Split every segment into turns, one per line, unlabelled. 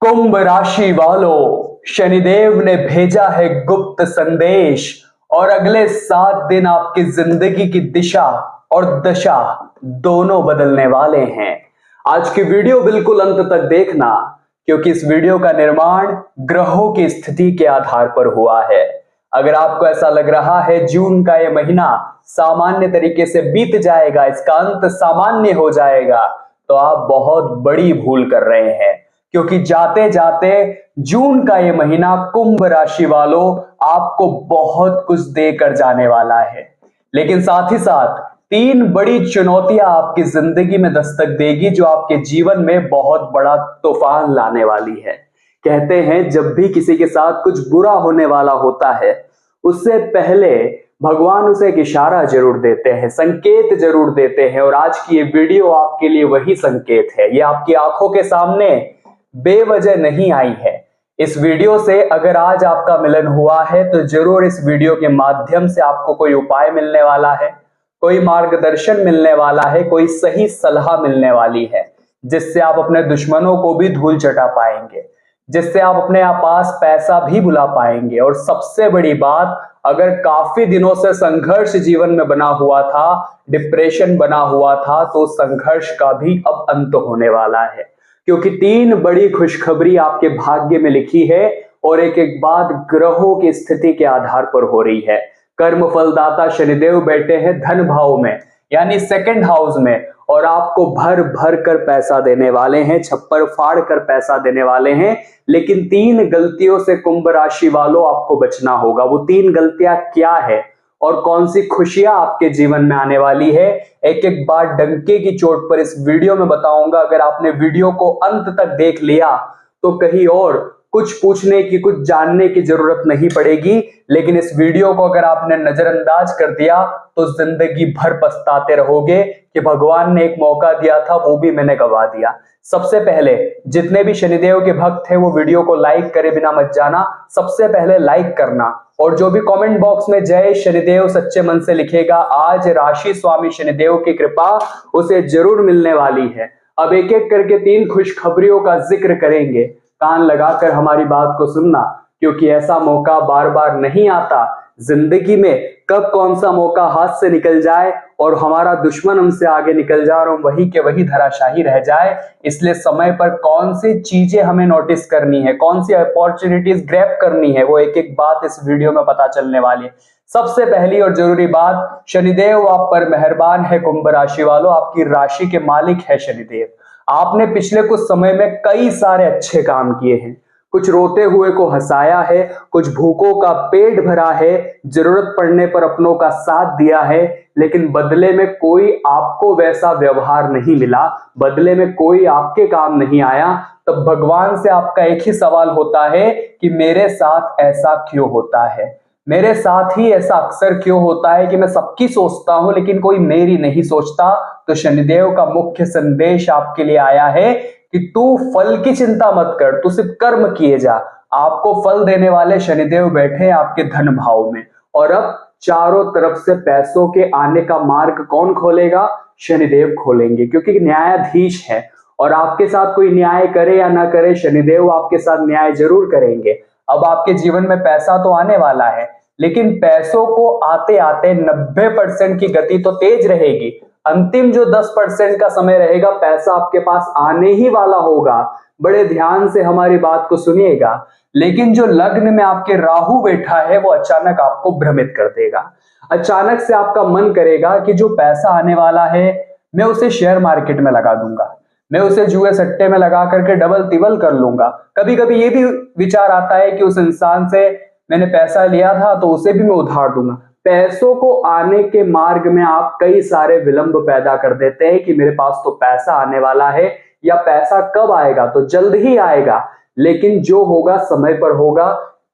कुंभ राशि वालों, शनिदेव ने भेजा है गुप्त संदेश और अगले 7 दिन आपकी जिंदगी की दिशा और दशा दोनों बदलने वाले हैं। आज की वीडियो बिल्कुल अंत तक देखना, क्योंकि इस वीडियो का निर्माण ग्रहों की स्थिति के आधार पर हुआ है। अगर आपको ऐसा लग रहा है जून का यह महीना सामान्य तरीके से बीत जाएगा, इसका अंत सामान्य हो जाएगा, तो आप बहुत बड़ी भूल कर रहे हैं, क्योंकि जाते जाते जून का ये महीना कुंभ राशि वालों आपको बहुत कुछ देकर जाने वाला है। लेकिन साथ ही साथ 3 बड़ी चुनौतियां आपकी जिंदगी में दस्तक देगी, जो आपके जीवन में बहुत बड़ा तूफान लाने वाली है। कहते हैं जब भी किसी के साथ कुछ बुरा होने वाला होता है, उससे पहले भगवान उसे एक इशारा जरूर देते हैं, संकेत जरूर देते हैं। और आज की ये वीडियो आपके लिए वही संकेत है। ये आपकी आंखों के सामने बेवजह नहीं आई है। इस वीडियो से अगर आज आपका मिलन हुआ है, तो जरूर इस वीडियो के माध्यम से आपको कोई उपाय मिलने वाला है, कोई मार्गदर्शन मिलने वाला है, कोई सही सलाह मिलने वाली है, जिससे आप अपने दुश्मनों को भी धूल चटा पाएंगे, जिससे आप अपने पास पैसा भी बुला पाएंगे। और सबसे बड़ी बात, अगर काफी दिनों से संघर्ष जीवन में बना हुआ था, डिप्रेशन बना हुआ था, तो संघर्ष का भी अब अंत होने वाला है, क्योंकि 3 बड़ी खुशखबरी आपके भाग्य में लिखी है और एक एक बात ग्रहों की स्थिति के आधार पर हो रही है। कर्म फलदाता शनिदेव बैठे हैं धन भाव में, यानी सेकंड हाउस में, और आपको भर भर कर पैसा देने वाले हैं, छप्पर फाड़ कर पैसा देने वाले हैं। लेकिन 3 गलतियों से कुंभ राशि वालों आपको बचना होगा। वो 3 गलतियां क्या है और कौन सी खुशियां आपके जीवन में आने वाली है, एक एक बात डंके की चोट पर इस वीडियो में बताऊंगा। अगर आपने वीडियो को अंत तक देख लिया तो कहीं और कुछ पूछने की, कुछ जानने की जरूरत नहीं पड़ेगी। लेकिन इस वीडियो को अगर आपने नजरअंदाज कर दिया तो जिंदगी भर पछताते रहोगे कि भगवान ने एक मौका दिया था, वो भी मैंने गवा दिया। सबसे पहले जितने भी शनिदेव के भक्त हैं वो वीडियो को लाइक करे बिना मत जाना। सबसे पहले लाइक करना, और जो भी कमेंट बॉक्स में जय शनिदेव सच्चे मन से लिखेगा, आज राशि स्वामी शनिदेव की कृपा उसे जरूर मिलने वाली है। अब एक एक करके 3 खुशखबरियों का जिक्र करेंगे। कान लगाकर हमारी बात को सुनना, क्योंकि ऐसा मौका बार बार नहीं आता जिंदगी में। कब कौन सा मौका हाथ से निकल जाए और हमारा दुश्मन हमसे आगे निकल जाए और हम वही के वही धराशाही रह जाए। इसलिए समय पर कौन सी चीजें हमें नोटिस करनी है, कौन सी अपॉर्चुनिटीज ग्रैब करनी है, वो एक एक बात इस वीडियो में पता चलने वाली है। सबसे पहली और जरूरी बात, शनिदेव आप पर मेहरबान है। कुंभ राशि वालों, आपकी राशि के मालिक है शनिदेव। आपने पिछले कुछ समय में कई सारे अच्छे काम किए हैं, कुछ रोते हुए को हंसाया है, कुछ भूखों का पेट भरा है, जरूरत पड़ने पर अपनों का साथ दिया है। लेकिन बदले में कोई आपको वैसा व्यवहार नहीं मिला, बदले में कोई आपके काम नहीं आया। तब भगवान से आपका एक ही सवाल होता है कि मेरे साथ ऐसा क्यों होता है, मेरे साथ ही ऐसा अक्सर क्यों होता है कि मैं सबकी सोचता हूं लेकिन कोई मेरी नहीं सोचता। तो शनिदेव का मुख्य संदेश आपके लिए आया है कि तू फल की चिंता मत कर, तू सिर्फ कर्म किए जा। आपको फल देने वाले शनिदेव बैठे हैं आपके धन भाव में। और अब चारों तरफ से पैसों के आने का मार्ग कौन खोलेगा? शनिदेव खोलेंगे, क्योंकि न्यायाधीश है। और आपके साथ कोई न्याय करे या ना करे, शनिदेव आपके साथ न्याय जरूर करेंगे। अब आपके जीवन में पैसा तो आने वाला है, लेकिन पैसों को आते आते 90% की गति तो तेज रहेगी। अंतिम जो 10% का समय रहेगा, पैसा आपके पास आने ही वाला होगा। बड़े ध्यान से हमारी बात को सुनिएगा। लेकिन जो लग्न में आपके राहु बैठा है, वो अचानक आपको भ्रमित कर देगा। अचानक से आपका मन करेगा कि जो पैसा आने वाला है मैं उसे शेयर मार्केट में लगा दूंगा, मैं उसे जुए सट्टे में लगा करके डबल तिबल कर लूंगा। कभी कभी ये भी विचार आता है कि उस इंसान से मैंने पैसा लिया था तो उसे भी मैं उधार दूंगा। पैसों को आने के मार्ग में आप कई सारे विलंब पैदा कर देते हैं कि मेरे पास तो पैसा आने वाला है, या पैसा कब आएगा, तो जल्द ही आएगा, लेकिन जो होगा समय पर होगा।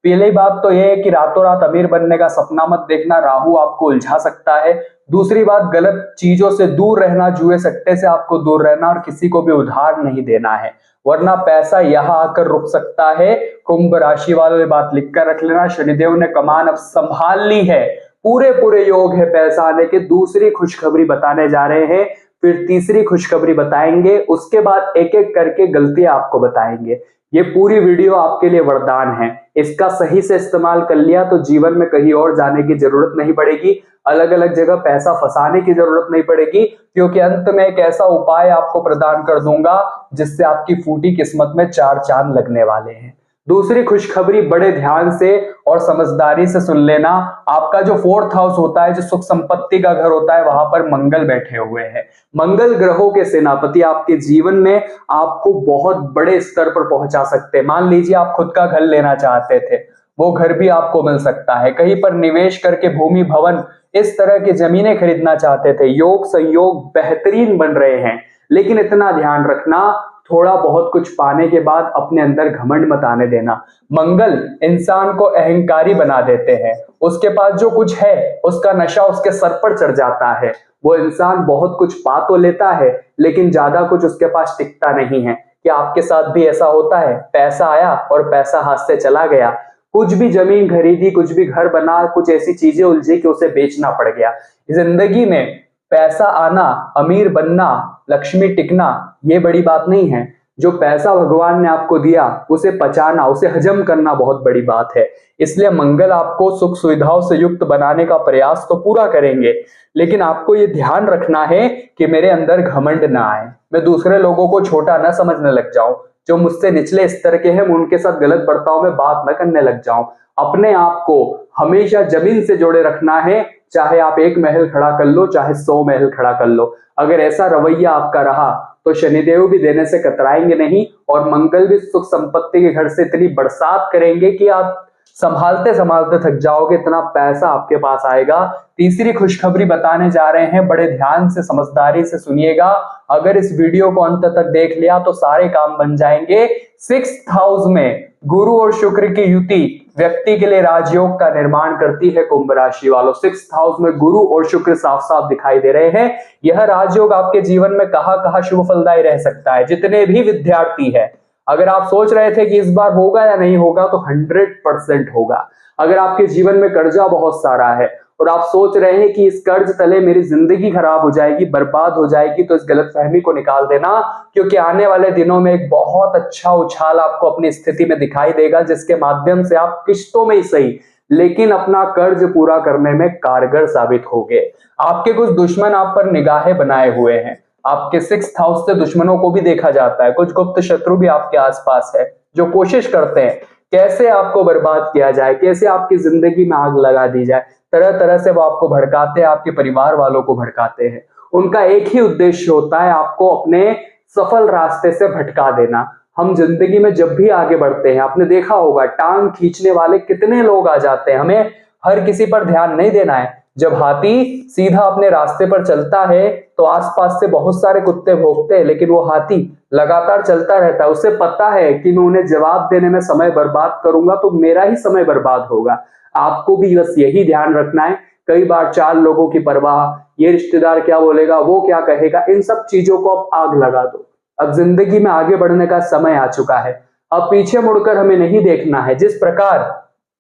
पहली बात तो यह है कि रातों रात अमीर बनने का सपना मत देखना, राहु आपको उलझा सकता है। दूसरी बात, गलत चीजों से दूर रहना, जुए सट्टे से आपको दूर रहना, और किसी को भी उधार नहीं देना है, वरना पैसा यहां आकर रुक सकता है। कुंभ राशि वालों ये बात लिखकर रख लेना, शनिदेव ने कमान अब संभाल ली है, पूरे पूरे योग है पैसा आने के। दूसरी खुशखबरी बताने जा रहे हैं, फिर तीसरी खुशखबरी बताएंगे, उसके बाद एक एक करके गलतियां आपको बताएंगे ये पूरी वीडियो आपके लिए वरदान है। इसका सही से इस्तेमाल कर लिया तो जीवन में कहीं और जाने की जरूरत नहीं पड़ेगी, अलग अलग जगह पैसा फंसाने की जरूरत नहीं पड़ेगी, क्योंकि अंत में एक ऐसा उपाय आपको प्रदान कर दूंगा जिससे आपकी फूटी किस्मत में चार चांद लगने वाले हैं। दूसरी खुशखबरी बड़े ध्यान से और समझदारी से सुन लेना। आपका जो 4th हाउस होता है, जो सुख संपत्ति का घर होता है, वहां पर मंगल बैठे हुए हैं। मंगल ग्रहों के सेनापति आपके जीवन में आपको बहुत बड़े स्तर पर पहुंचा सकते हैं। मान लीजिए आप खुद का घर लेना चाहते थे, वो घर भी आपको मिल सकता है। कहीं पर निवेश करके भूमि भवन इस तरह की जमीनें खरीदना चाहते थे, योग संयोग बेहतरीन बन रहे हैं। लेकिन इतना ध्यान रखना, थोड़ा बहुत कुछ पाने के बाद अपने अंदर घमंड मत आने देना। मंगल इंसान को अहंकारी बना देते हैं। उसके पास जो कुछ है उसका नशा उसके सर पर चढ़ जाता है। वो इंसान बहुत कुछ पा तो लेता है लेकिन ज्यादा कुछ उसके पास टिकता नहीं है। क्या आपके साथ भी ऐसा होता है? पैसा आया और पैसा हाथ से चला गया। कुछ भी जमीन खरीदी, कुछ भी घर बना, कुछ ऐसी चीजें उलझी कि उसे बेचना पड़ गया। जिंदगी में पैसा आना, अमीर बनना, लक्ष्मी टिकना, ये बड़ी बात नहीं है। जो पैसा भगवान ने आपको दिया उसे पचाना, उसे हजम करना बहुत बड़ी बात है। इसलिए मंगल आपको सुख सुविधाओं से युक्त बनाने का प्रयास तो पूरा करेंगे, लेकिन आपको ये ध्यान रखना है कि मेरे अंदर घमंड ना आए, मैं दूसरे लोगों को छोटा ना समझने लग जाऊं। जो मुझसे निचले स्तर के हैं उनके साथ गलत बर्ताव में बात न करने लग जाऊं। अपने आप को हमेशा जमीन से जोड़े रखना है, चाहे आप 1 महल खड़ा कर लो, चाहे 100 महल खड़ा कर लो। अगर ऐसा रवैया आपका रहा तो शनिदेव भी देने से कतराएंगे नहीं और मंगल भी सुख संपत्ति के घर से इतनी बरसात करेंगे कि आप संभालते संभालते थक जाओगे, इतना पैसा आपके पास आएगा। तीसरी खुशखबरी बताने जा रहे हैं, बड़े ध्यान से समझदारी से सुनिएगा। अगर इस वीडियो को अंत तक देख लिया तो सारे काम बन जाएंगे। 6th हाउस में गुरु और शुक्र की युति व्यक्ति के लिए राजयोग का निर्माण करती है। कुंभ राशि वालों, 6th हाउस में गुरु और शुक्र साफ साफ दिखाई दे रहे हैं। यह राजयोग आपके जीवन में कहां कहां शुभ फलदायी रह सकता है। जितने भी विद्यार्थी है, अगर आप सोच रहे थे कि इस बार होगा या नहीं होगा, तो 100% होगा। अगर आपके जीवन में कर्जा बहुत सारा है और आप सोच रहे हैं कि इस कर्ज तले मेरी जिंदगी खराब हो जाएगी, बर्बाद हो जाएगी, तो इस गलतफहमी को निकाल देना, क्योंकि आने वाले दिनों में एक बहुत अच्छा उछाल आपको अपनी स्थिति में दिखाई देगा, जिसके माध्यम से आप किश्तों में ही सही लेकिन अपना कर्ज पूरा करने में कारगर साबित होंगे। आपके कुछ दुश्मन आप पर निगाहें बनाए हुए हैं। आपके 6th हाउस से दुश्मनों को भी देखा जाता है। कुछ गुप्त शत्रु भी आपके आसपास है जो कोशिश करते हैं कैसे आपको बर्बाद किया जाए, कैसे आपकी जिंदगी में आग लगा दी जाए। तरह तरह से वो आपको भड़काते हैं, आपके परिवार वालों को भड़काते हैं। उनका एक ही उद्देश्य होता है, आपको अपने सफल रास्ते से भटका देना। हम जिंदगी में जब भी आगे बढ़ते हैं, आपने देखा होगा टांग खींचने वाले कितने लोग आ जाते हैं। हमें हर किसी पर ध्यान नहीं देना है। जब हाथी सीधा अपने रास्ते पर चलता है तो आसपास से बहुत सारे कुत्ते भौंकते हैं, लेकिन वो हाथी लगातार चलता रहता है। उसे पता है कि मैं उन्हें जवाब देने में समय बर्बाद करूंगा तो मेरा ही समय बर्बाद होगा। आपको भी बस यही ध्यान रखना है। कई बार 4 लोगों की परवाह, ये रिश्तेदार क्या बोलेगा, वो क्या कहेगा, इन सब चीजों को अब आग लगा दो। अब जिंदगी में आगे बढ़ने का समय आ चुका है। अब पीछे मुड़कर हमें नहीं देखना है। जिस प्रकार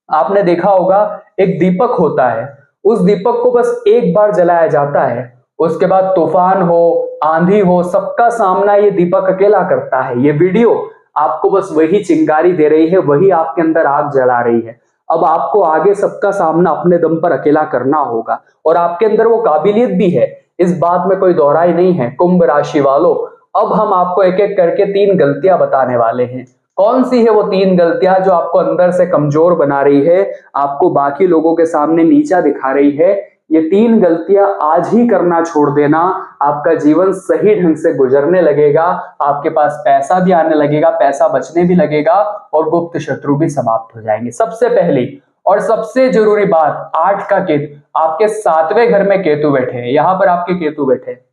आपने देखा होगा एक दीपक होता है, उस दीपक को बस एक बार जलाया जाता है, उसके बाद तूफान हो, आंधी हो, सबका सामना ये दीपक अकेला करता है। ये वीडियो आपको बस वही चिंगारी दे रही है, वही आपके अंदर आग जला रही है। अब आपको आगे सबका सामना अपने दम पर अकेला करना होगा और आपके अंदर वो काबिलियत भी है, इस बात में कोई दोहराई नहीं है। कुंभ राशि वालों, अब हम आपको एक एक करके 3 गलतियां बताने वाले हैं। कौन सी है वो 3 गलतियां जो आपको अंदर से कमजोर बना रही है, आपको बाकी लोगों के सामने नीचा दिखा रही है। ये 3 गलतियां आज ही करना छोड़ देना, आपका जीवन सही ढंग से गुजरने लगेगा। आपके पास पैसा भी आने लगेगा, पैसा बचने भी लगेगा और गुप्त शत्रु भी समाप्त हो जाएंगे। सबसे पहली और सबसे जरूरी बात, 8 का केतु, आपके 7वें घर में केतु बैठे हैं। यहां पर आपके केतु बैठे हैं।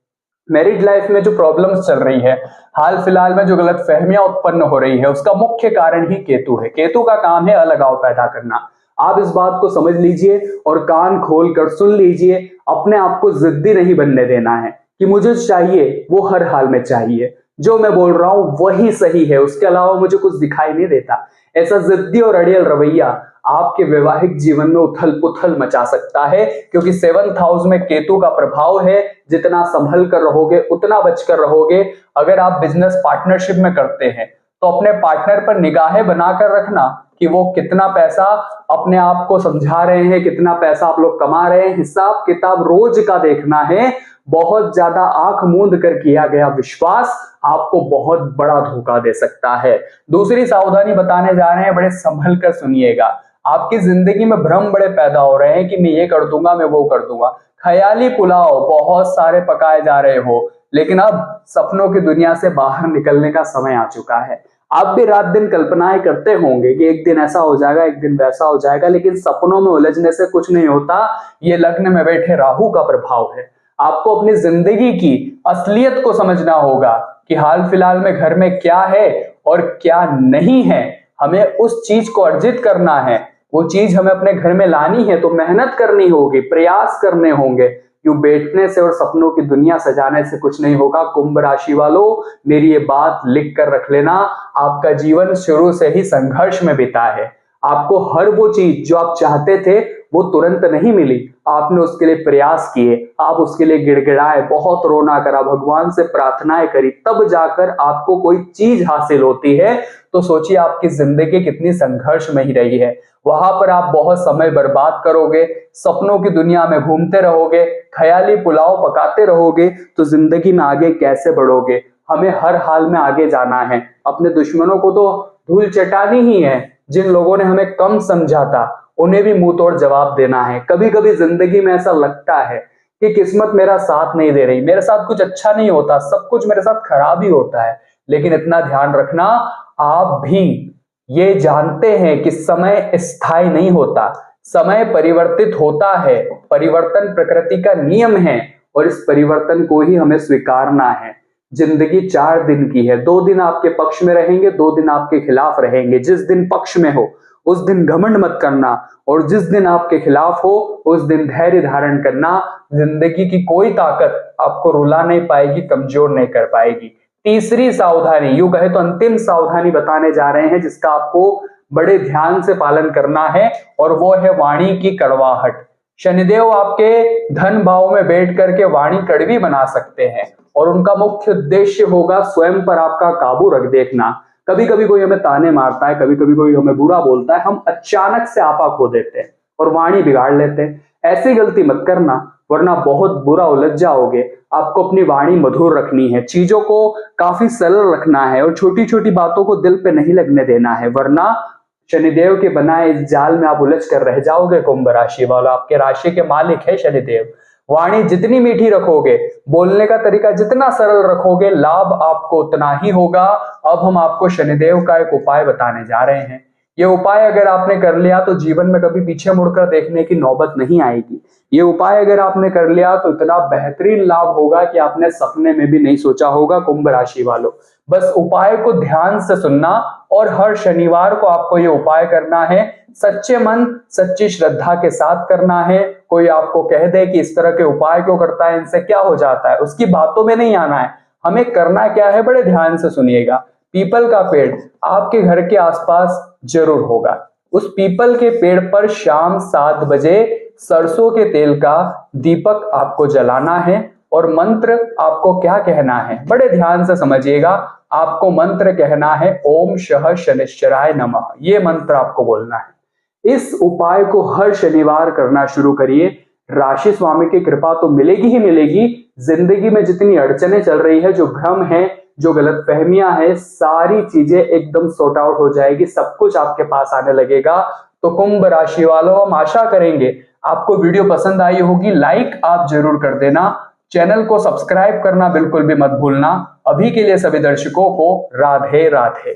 मैरिड लाइफ में जो प्रॉब्लम्स चल रही है, हाल फिलहाल में जो गलत फहमियां उत्पन्न हो रही है, उसका मुख्य कारण ही केतु है। केतु का काम है अलगाव पैदा करना। आप इस बात को समझ लीजिए और कान खोलकर सुन लीजिए। अपने आप को जिद्दी नहीं बनने देना है कि मुझे चाहिए वो हर हाल में चाहिए, जो मैं बोल रहा हूं वही सही है, उसके अलावा मुझे कुछ दिखाई नहीं देता। ऐसा जिद्दी और अड़ियल रवैया आपके वैवाहिक जीवन में उथल पुथल मचा सकता है, क्योंकि 7th हाउस में केतु का प्रभाव है। जितना संभल कर रहोगे उतना बचकर रहोगे। अगर आप बिजनेस पार्टनरशिप में करते हैं तो अपने पार्टनर पर निगाहें बनाकर रखना कि वो कितना पैसा अपने आप को समझा रहे हैं, कितना पैसा आप लोग कमा रहे हैं। हिसाब किताब रोज का देखना है। बहुत ज्यादा आंख मूंद कर किया गया विश्वास आपको बहुत बड़ा धोखा दे सकता है। दूसरी सावधानी बताने जा रहे हैं, बड़े संभल कर सुनिएगा। आपकी जिंदगी में भ्रम बड़े पैदा हो रहे हैं कि मैं ये कर दूंगा, मैं वो कर दूंगा। ख्याली पुलाव बहुत सारे पकाए जा रहे हो, लेकिन अब सपनों की दुनिया से बाहर निकलने का समय आ चुका है। आप भी रात दिन कल्पनाएं करते होंगे कि एक दिन ऐसा हो जाएगा, एक दिन वैसा हो जाएगा, लेकिन सपनों में उलझने से कुछ नहीं होता। ये लग्न में बैठे राहु का प्रभाव है। आपको अपनी जिंदगी की असलियत को समझना होगा कि हाल फिलहाल में घर में क्या है और क्या नहीं है। हमें उस चीज को अर्जित करना है, वो चीज हमें अपने घर में लानी है, तो मेहनत करनी होगी, प्रयास करने होंगे। यूं बैठने से और सपनों की दुनिया सजाने से कुछ नहीं होगा। कुंभ राशि वालों, मेरी ये बात लिख कर रख लेना, आपका जीवन शुरू से ही संघर्ष में बीता है। आपको हर वो चीज जो आप चाहते थे वो तुरंत नहीं मिली। आपने उसके लिए प्रयास किए, आप उसके लिए गिड़गिड़ाए, बहुत रोना करा, भगवान से प्रार्थनाएं करी, तब जाकर आपको कोई चीज हासिल होती है। तो सोचिए आपकी जिंदगी कितनी संघर्ष में ही रही है। वहां पर आप बहुत समय बर्बाद करोगे, सपनों की दुनिया में घूमते रहोगे, ख्याली पुलाव पकाते रहोगे, तो जिंदगी में आगे कैसे बढ़ोगे। हमें हर हाल में आगे जाना है। अपने दुश्मनों को तो धूल चटानी ही है। जिन लोगों ने हमें कम समझा था उन्हें भी मुंह तोड़ जवाब देना है। कभी कभी जिंदगी में ऐसा लगता है कि किस्मत मेरा साथ नहीं दे रही, मेरे साथ कुछ अच्छा नहीं होता, सब कुछ मेरे साथ खराब ही होता है। लेकिन इतना ध्यान रखना, आप भी ये जानते हैं कि समय स्थायी नहीं होता, समय परिवर्तित होता है। परिवर्तन प्रकृति का नियम है और इस परिवर्तन को ही हमें स्वीकारना है। जिंदगी 4 दिन की है, 2 दिन आपके पक्ष में रहेंगे, 2 दिन आपके खिलाफ रहेंगे। जिस दिन पक्ष में हो उस दिन घमंड मत करना, और जिस दिन आपके खिलाफ हो उस दिन धैर्य धारण करना। जिंदगी की कोई ताकत आपको रुला नहीं पाएगी, कमजोर नहीं कर पाएगी। तीसरी सावधानी, यूं कहे तो अंतिम सावधानी बताने जा रहे हैं, जिसका आपको बड़े ध्यान से पालन करना है, और वो है वाणी की कड़वाहट। शनिदेव आपके धन भाव में बैठ करके वाणी कड़वी बना सकते हैं, और उनका मुख्य उद्देश्य होगा स्वयं पर आपका काबू रख देखना। कभी कभी कोई हमें ताने मारता है, कभी कभी कोई हमें बुरा बोलता है, हम अचानक से आपा खो देते हैं और वाणी बिगाड़ लेते हैं। ऐसी गलती मत करना, वरना बहुत बुरा उलझ जाओगे। आपको अपनी वाणी मधुर रखनी है, चीजों को काफी सरल रखना है, और छोटी छोटी बातों को दिल पे नहीं लगने देना है, वरना शनिदेव के बनाए इस जाल में आप उलझ कर रह जाओगे। कुंभ राशि वालों, आपके राशि के मालिक है शनिदेव। वाणी जितनी मीठी रखोगे, बोलने का तरीका जितना सरल रखोगे, लाभ आपको उतना ही होगा। अब हम आपको शनिदेव का एक उपाय बताने जा रहे हैं। ये उपाय अगर आपने कर लिया तो जीवन में कभी पीछे मुड़कर देखने की नौबत नहीं आएगी। ये उपाय अगर आपने कर लिया तो इतना बेहतरीन लाभ होगा कि आपने सपने में भी नहीं सोचा होगा। कुंभ राशि वालों, बस उपाय को ध्यान से सुनना, और हर शनिवार को आपको ये उपाय करना है। सच्चे मन सच्ची श्रद्धा के साथ करना है। कोई आपको कह दे कि इस तरह के उपाय क्यों करता है, इनसे क्या हो जाता है, उसकी बातों में नहीं आना है। हमें करना क्या है, बड़े ध्यान से सुनिएगा। पीपल का पेड़ आपके घर के आसपास जरूर होगा। उस पीपल के पेड़ पर शाम 7 बजे सरसों के तेल का दीपक आपको जलाना है, और मंत्र आपको क्या कहना है, बड़े ध्यान से समझिएगा। आपको मंत्र कहना है ओम शः शनिश्चराय नमः। ये मंत्र आपको बोलना है। इस उपाय को हर शनिवार करना शुरू करिए। राशि स्वामी की कृपा तो मिलेगी ही मिलेगी। जिंदगी में जितनी अड़चने चल रही है, जो भ्रम है, जो गलतफहमियां है, सारी चीजें एकदम सॉर्ट आउट हो जाएगी, सब कुछ आपके पास आने लगेगा। तो कुंभ राशि वालों, हम आशा करेंगे आपको वीडियो पसंद आई होगी। लाइक आप जरूर कर देना, चैनल को सब्सक्राइब करना बिल्कुल भी मत भूलना। अभी के लिए सभी दर्शकों को राधे राधे।